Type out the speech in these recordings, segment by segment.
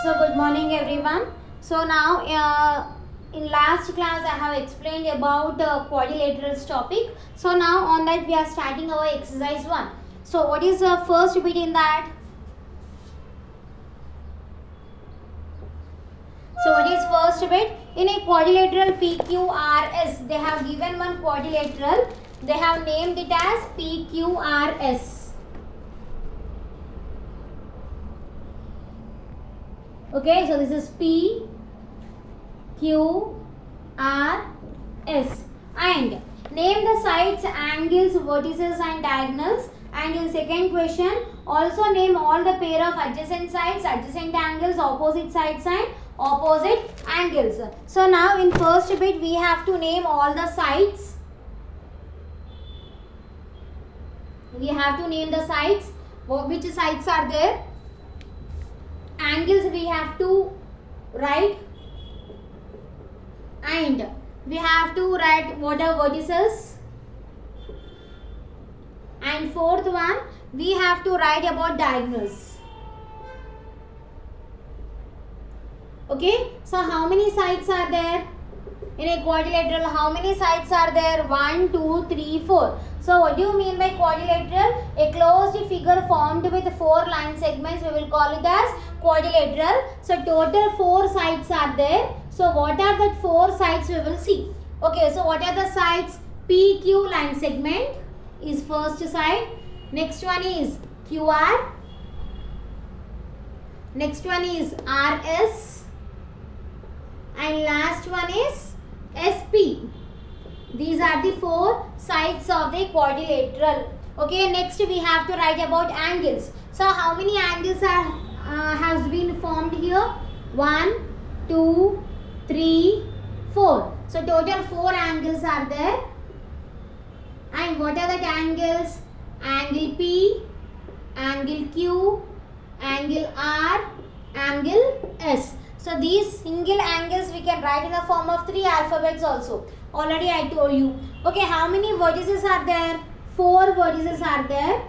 So good morning everyone. So now in last class I have explained about quadrilaterals topic. So now on that we are starting our exercise 1. So what is the first bit in that? So what is first bit? In a quadrilateral PQRS, they have given one quadrilateral. They have named it as PQRS. Okay, so this is P, Q, R, S, and name the sides, angles, vertices and diagonals. And in second question, also name all the pair of adjacent sides, adjacent angles, opposite sides and opposite angles. So now in first bit we have to name all the sides. We have to name the sides. Which sides are there? Angles we have to write, and we have to write what are vertices, and fourth one we have to write about diagonals. Okay, so how many sides are there in a quadrilateral? How many sides are there? 1, 2, 3, 4. So what do you mean by quadrilateral? A closed figure formed with 4 line segments, we will call it as quadrilateral. So total 4 sides are there. So what are the 4 sides we will see? Okay, so what are the sides? PQ line segment is first side. Next one is QR. Next one is RS. And last one is SP. These are the 4 sides of the quadrilateral. Okay, next we have to write about angles. So how many angles has been formed here? 1, 2, 3, 4. So total 4 angles are there. And what are the angles? Angle P, angle Q, angle R, angle S. So these single angles we can write in the form of 3 alphabets also. Already I told you. Okay, how many vertices are there? 4 vertices are there.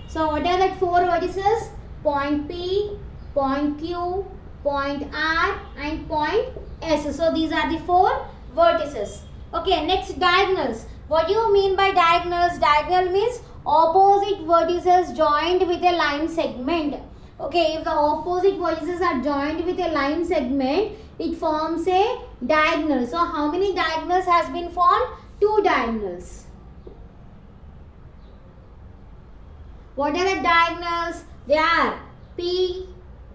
So what are that 4 vertices? Point P, point Q, point R and point S. So these are the 4 vertices. Okay, next diagonals. What do you mean by diagonals? Diagonal means opposite vertices joined with a line segment. Okay, if the opposite vertices are joined with a line segment, it forms a diagonal. So how many diagonals has been formed? 2 diagonals. What are the diagonals? They are P,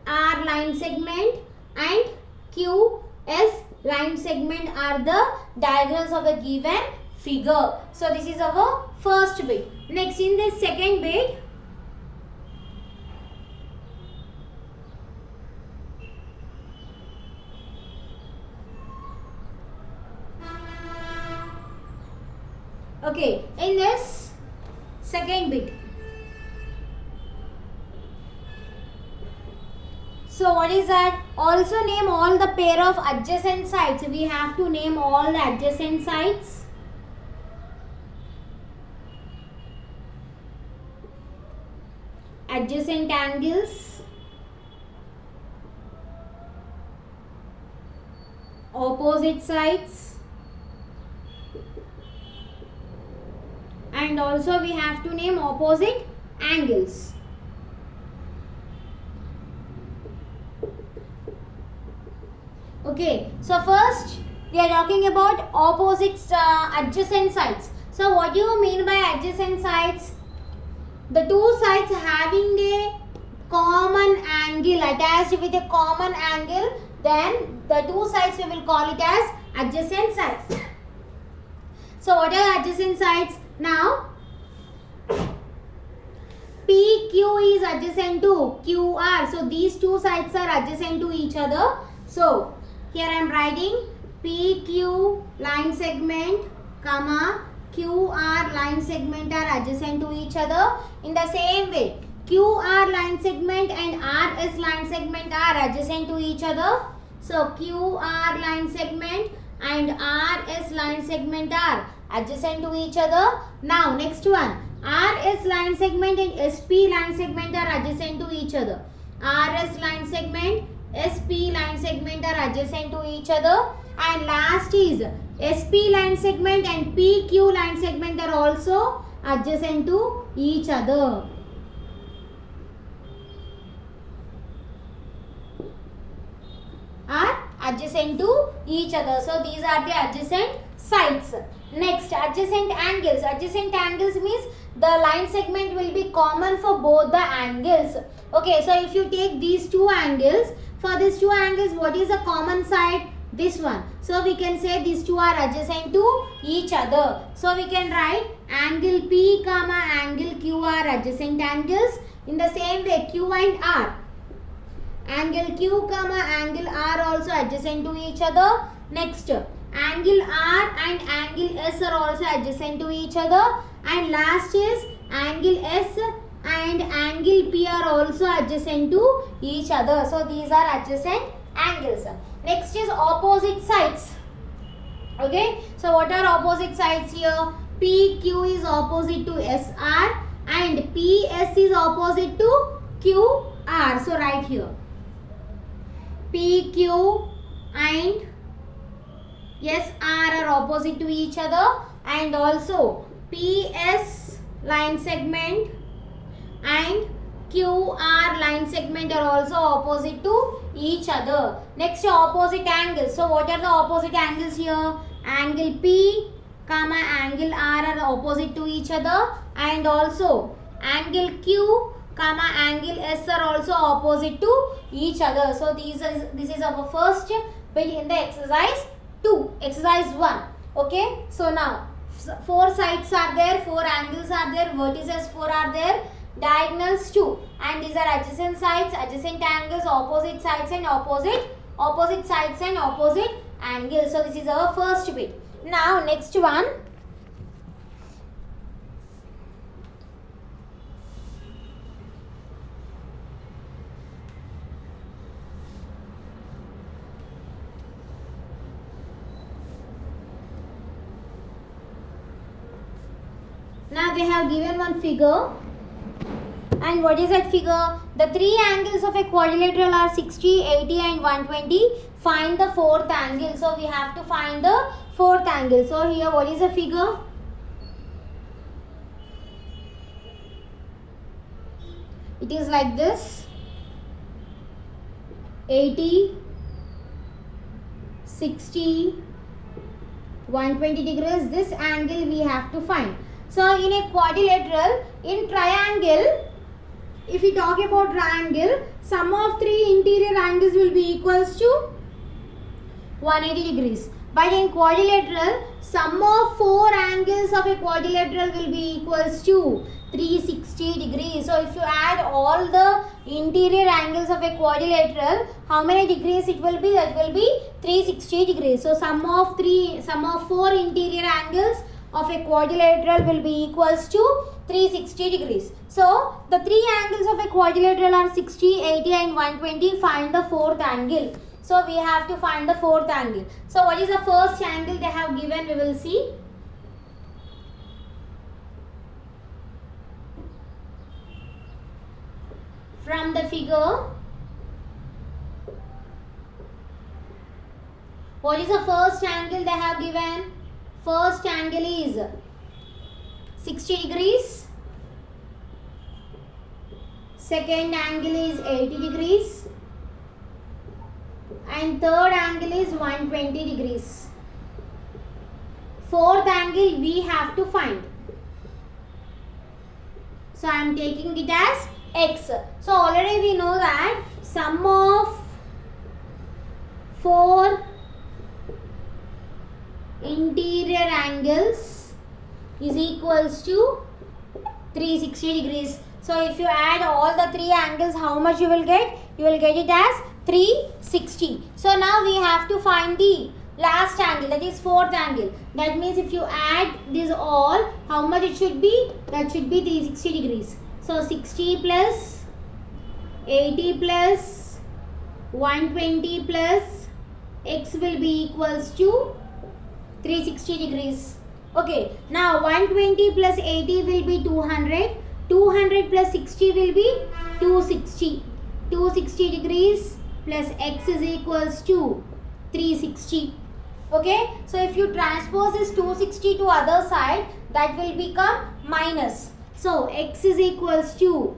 R line segment and Q, S line segment are the diagonals of the given figure. So this is our first bit. Next, in the second bit, okay, in this second bit. So what is that? Also name all the pair of adjacent sides. We have to name all the adjacent sides. Adjacent angles. Opposite sides. And also we have to name opposite angles. Okay, so first we are talking about opposite adjacent sides. So what do you mean by adjacent sides? The 2 sides having a common angle, attached with a common angle, then the 2 sides we will call it as adjacent sides. So what are adjacent sides? Now PQ is adjacent to QR. So these 2 sides are adjacent to each other. So here I am writing PQ line segment, comma QR line segment are adjacent to each other. In the same way, QR line segment and RS line segment are adjacent to each other. So QR line segment and RS line segment are adjacent to each other. Now next one, RS line segment and SP line segment are adjacent to each other. RS line segment, SP line segment are adjacent to each other, and last is SP line segment and PQ line segment are also adjacent to each other. Are adjacent to each other. So these are the adjacent sides. Next, adjacent angles. Adjacent angles means the line segment will be common for both the angles. Okay, so if you take these two angles, for these two angles, what is the common side? This one. So we can say these two are adjacent to each other. So we can write angle P comma angle Q are adjacent angles. In the same way, Q and R. Angle Q comma angle R also adjacent to each other. Next, angle R and angle S are also adjacent to each other. And last is angle S and angle P are also adjacent to each other. So these are adjacent angles. Next is opposite sides. Okay, so what are opposite sides here? PQ is opposite to SR and PS is opposite to QR. So write here. PQ and SR are opposite to each other, and also PS line segment and QR line segment are also opposite to each other. Next, opposite angles. So what are the opposite angles here? Angle P comma angle R are opposite to each other, and also angle Q comma angle S are also opposite to each other. So this is our first bit in the exercise 2, exercise 1. Okay, so now 4 sides are there, 4 angles are there, vertices 4 are there, diagonals 2, and these are adjacent sides, adjacent angles, opposite sides and opposite sides and opposite angles. So this is our first bit. Now next one. Now they have given one figure, and what is that figure? The 3 angles of a quadrilateral are 60, 80 and 120. Find the 4th angle. So we have to find the 4th angle. So here what is the figure? It is like this: 80, 60, 120 degrees. This angle we have to find. So in a quadrilateral, in triangle, if we talk about triangle, sum of 3 interior angles will be equals to 180 degrees. But in quadrilateral, sum of 4 angles of a quadrilateral will be equals to 360 degrees. So if you add all the interior angles of a quadrilateral, how many degrees it will be? That will be 360 degrees. So sum of 4 interior angles of a quadrilateral will be equals to 360 degrees. So the 3 angles of a quadrilateral are 60, 80 and 120. Find the 4th angle. So we have to find the 4th angle. So what is the first angle they have given? We will see. From the figure, what is the first angle they have given? First angle is 60 degrees. Second angle is 80 degrees. And third angle is 120 degrees. 4th angle we have to find. So I am taking it as X. So already we know that sum of 4 interior angles is equals to 360 degrees. So if you add all the 3 angles, how much you will get? You will get it as 360. So now we have to find the last angle, that is 4th angle. That means if you add this all, how much it should be? That should be 360 degrees. So 60 plus 80 plus 120 plus X will be equals to 360 degrees. Okay, now 120 plus 80 will be 200. 200 plus 60 will be 260. 260 degrees plus x is equals to 360. Okay, so if you transpose this 260 to other side, that will become minus. So x is equals to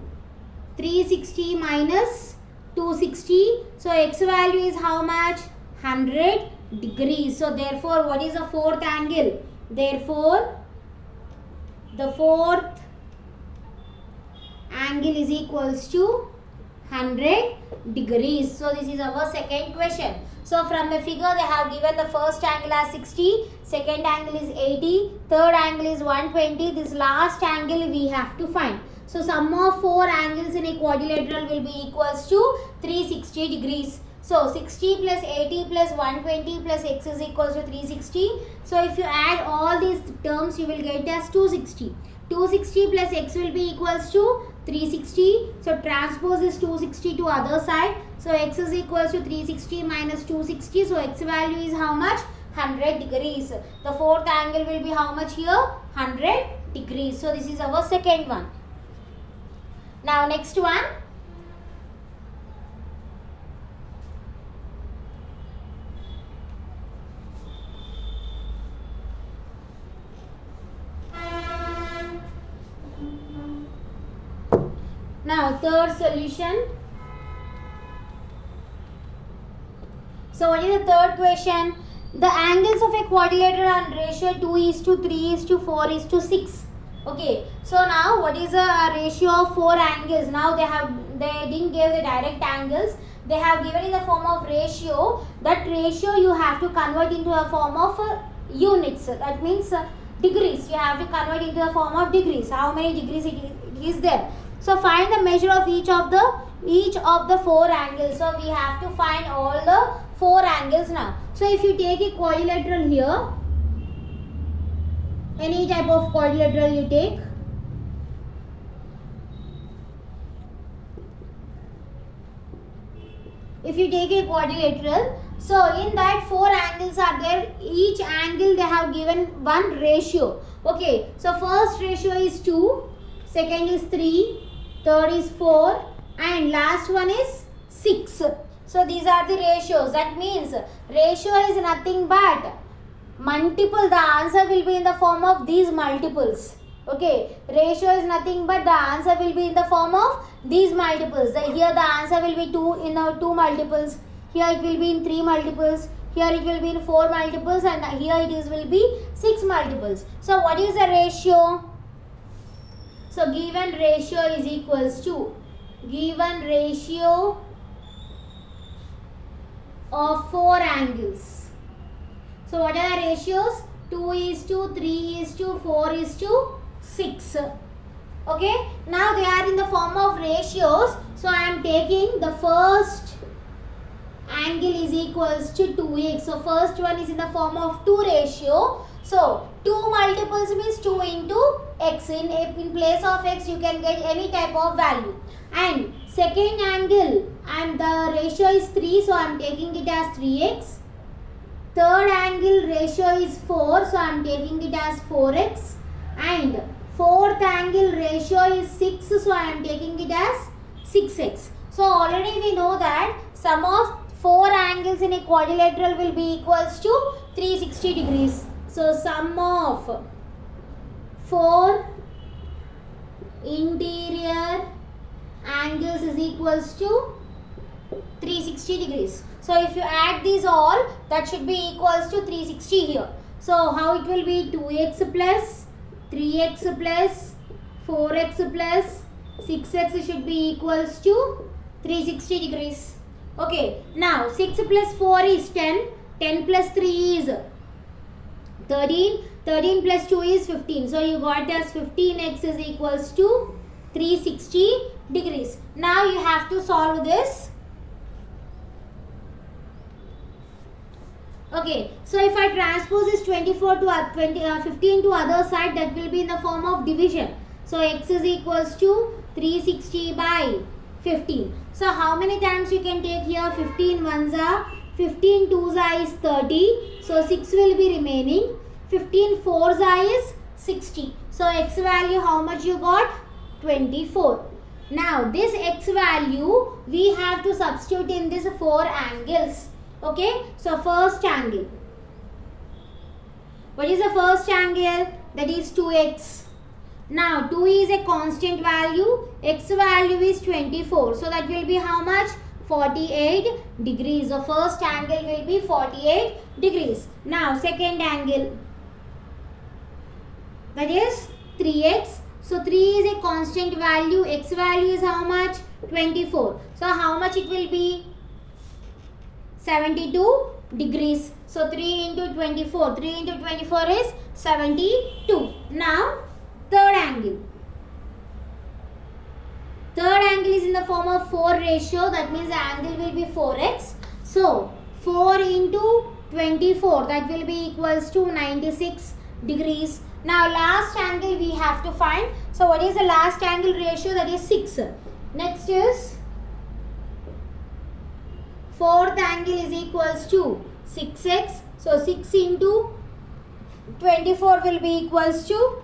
360 minus 260. So x value is how much? 100 degrees. So therefore, what is the fourth angle? Therefore, the fourth angle is equals to 100 degrees. So this is our second question. So from the figure they have given the first angle as 60, second angle is 80, third angle is 120. This last angle we have to find. So sum of four angles in a quadrilateral will be equals to 360 degrees. So 60 plus 80 plus 120 plus x is equals to 360. So if you add all these terms, you will get as 260. 260 plus x will be equals to 360. So transpose is 260 to other side. So x is equals to 360 minus 260. So x value is how much? 100 degrees. The fourth angle will be how much here? 100 degrees. So this is our second one. Now next one. Now third solution. So what is the third question? The angles of a quadrilateral are on ratio 2:3:4:6. Okay. So now what is the ratio of four angles? Now they didn't give the direct angles. They have given in the form of ratio. That ratio you have to convert into a form of units. That means degrees. You have to convert into a form of degrees. How many degrees it is there? So find the measure of each of the four angles. So we have to find all the four angles now. So if you take a quadrilateral here, any type of quadrilateral you take. If you take a quadrilateral, so in that four angles are there. Each angle they have given one ratio. Okay, so first ratio is 2, second is 3, third is 4 and last one is 6. So these are the ratios. That means ratio is nothing but multiple. The answer will be in the form of these multiples. Okay, ratio is nothing but the answer will be in the form of these multiples. Here the answer will be 2 in 2 multiples. Here it will be in 3 multiples. Here it will be in 4 multiples and here it will be 6 multiples. So what is the ratio? So given ratio is equals to given ratio of 4 angles. So what are the ratios? 2:3:4:6. Okay. Now they are in the form of ratios. So I am taking the first angle is equals to 2x. So first one is in the form of 2 ratio. So 2 multiples means 2 into x. In place of x you can get any type of value. And second angle, and the ratio is 3, so I am taking it as 3x. Third angle ratio is 4, so I am taking it as 4x. And fourth angle ratio is 6, so I am taking it as 6x. So already we know that sum of 4 angles in a quadrilateral will be equals to 360 degrees. So sum of 4 interior angles is equals to 360 degrees. So if you add these all, that should be equals to 360 here. So how it will be? 2x plus 3x plus 4x plus 6x should be equals to 360 degrees. Okay, now 6 plus 4 is 10, 10 plus 3 is 13, 13 plus 2 is 15. So you got as 15x is equals to 360 degrees. Now you have to solve this. Okay, so if I transpose this 24 to 15 to other side, that will be in the form of division. So x is equals to 360 by 15. So how many times you can take here? 15 ones are 15 twos are is 30. So 6 will be remaining. 15 fours are is 60. So x value how much you got? 24. Now this x value we have to substitute in these 4 angles. Okay, so first angle. What is the first angle? That is 2x. Now 2 is a constant value, x value is 24. So that will be how much? 48 degrees. The first angle will be 48 degrees. Now second angle, that is 3x. So 3 is a constant value, x value is how much? 24. So how much it will be? 72 degrees. So 3 into 24. 3 into 24 is 72. Now third angle. Third angle is in the form of 4 ratio. That means the angle will be 4x. So 4 into 24. That will be equals to 96 degrees. Now last angle we have to find. So what is the last angle ratio? That is 6. Next is fourth angle is equals to 6x. So 6 into 24 will be equals to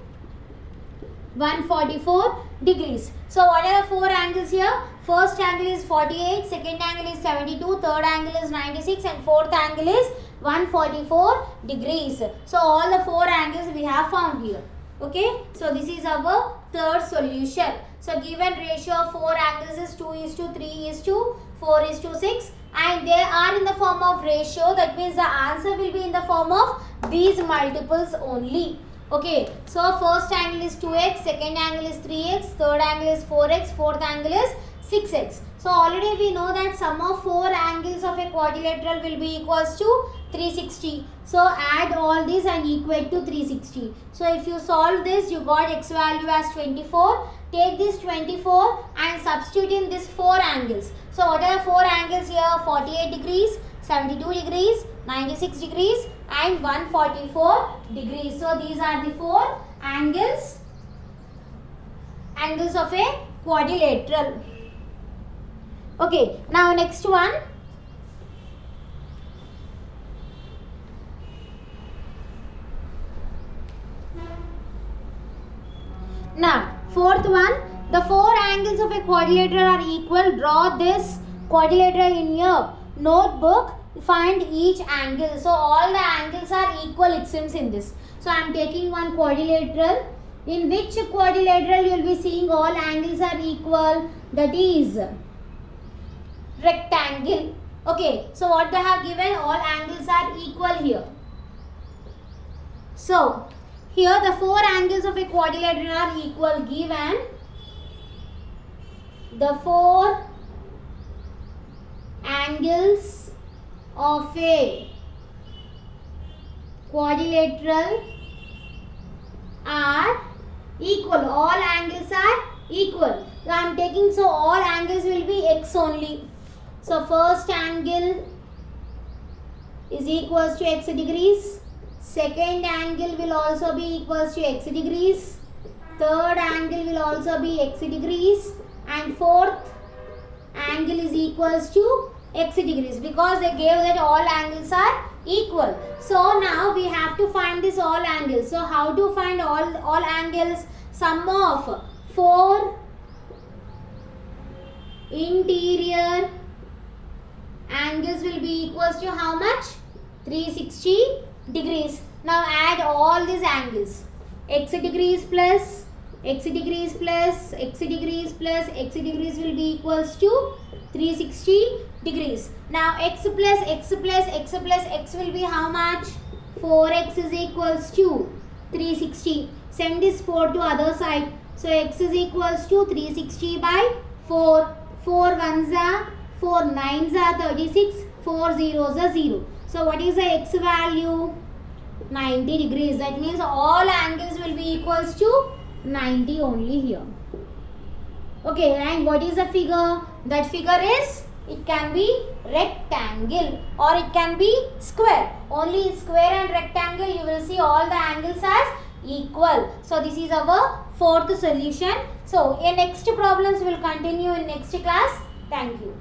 144 degrees. So what are the 4 angles here? First angle is 48, second angle is 72, third angle is 96 and fourth angle is 144 degrees. So all the 4 angles we have found here. Okay, so this is our third solution. So given ratio of 4 angles is 2:3:4:6 and they are in the form of ratio. That means the answer will be in the form of these multiples only. Okay, so first angle is 2x, second angle is 3x, third angle is 4x, fourth angle is 6x. So already we know that sum of 4 angles of a quadrilateral will be equals to 360. So add all this and equate to 360. So if you solve this, you got x value as 24. Take this 24 and substitute in these 4 angles. So what are the 4 angles here? 48 degrees, 72 degrees, 96 degrees and 144 degrees. So these are the 4 angles of a quadrilateral. Okay, now next one. Now fourth one, the 4 angles of a quadrilateral are equal. Draw this quadrilateral in your notebook. Find each angle. So all the angles are equal, it seems, in this. So I am taking one quadrilateral. In which quadrilateral you will be seeing all angles are equal? That is rectangle. Okay, so what they have given, all angles are equal here. So here the 4 angles of a quadrilateral are equal. Given the 4 angles of a quadrilateral are equal. All angles are equal. So I am taking, so all angles will be x only. So first angle is equals to x degrees. Second angle will also be equals to x degrees. Third angle will also be x degrees. And fourth angle is equals to x degrees, because they gave that all angles are equal. So now we have to find this all angles. So how to find all angles? Sum of 4 interior angles will be equals to how much? 360 degrees. Now add all these angles. X degrees plus x degrees plus x degrees plus x degrees will be equals to 360 degrees. Now x plus x plus x plus x will be how much? 4x is equals to 360. Send this 4 to other side. So x is equals to 360 by 4. 4 ones are 4 9s are 36. 4 zeros are 0. So what is the x value? 90 degrees. That means all angles will be equals to 90 only here. Okay, and what is the figure? That figure is, it can be rectangle or it can be square. Only square and rectangle you will see all the angles as equal. So this is our fourth solution. So in next problems we will continue in next class. Thank you.